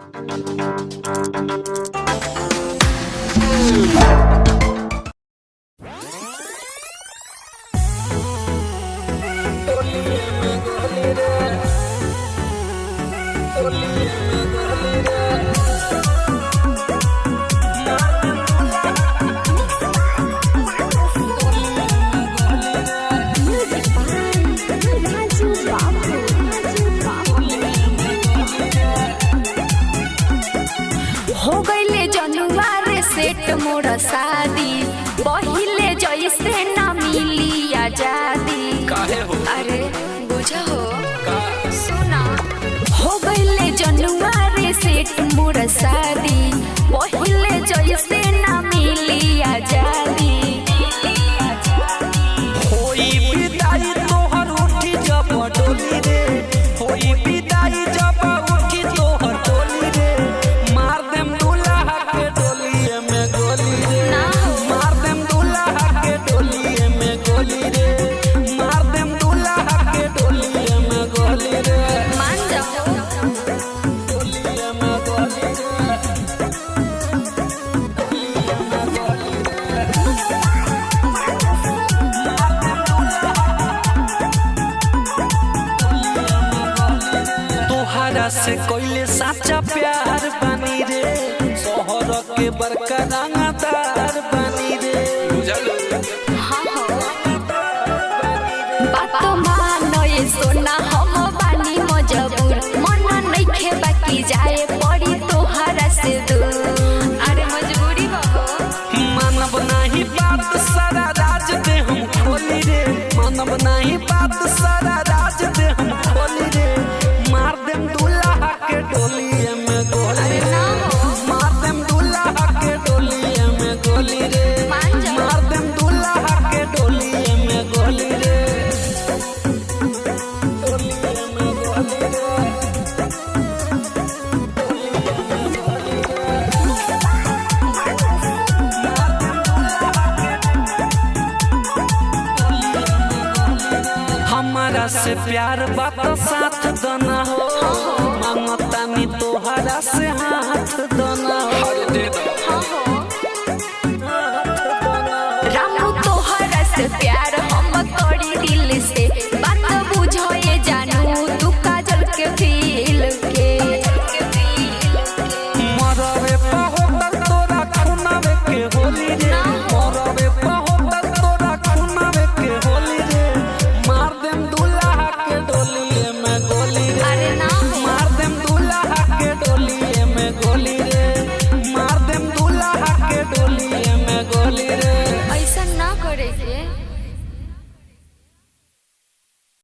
हो गईले जनुआर सेट मोर शादी पहिले जैसे न मिली आजादी। काहे हो? अरे बुझो सुना, हो गईले जनुआर सेट मोर शादी पहिले जैसे न मिली आजादी। होई विदाई तोहर उठी जब डोली रे, होई विदाई जब उठी तोहर डोली रे, मार देम दूल्हा के डोलिए में गोली रे, मार देम दूल्हा के डोलिए में गोली रे, मार देम दूल्हा के डोलिए में गोली रे, मान जाओ डोलिए में गोली रे, डोलिए में गोली रे। तोहरा से कोइले साचा प्यार बनी रे, शहर के बड़का रंगदार बनी रे, बात मानो ये सोना हम बानी मजबूर, मन नइखे बाकी जाए पड़ी तोहरा से दूर। अरे मजबूरी बाबू, मानव नहीं बात सारा राज दे हम खोली रे, मानव नहीं बात सारा राज दे हम खोली रे, मार देम दूल्हा के डोलिए में गोली रे, मार देम दूल्हा के डोलिए में गोली रे, मार देम दूल्हा के डोलिए में गोली रे, डोलिए में गोली रे, हमारा से प्यार बात साथ दना हो, मांगता नहीं तोहरा से हाथ दना हो।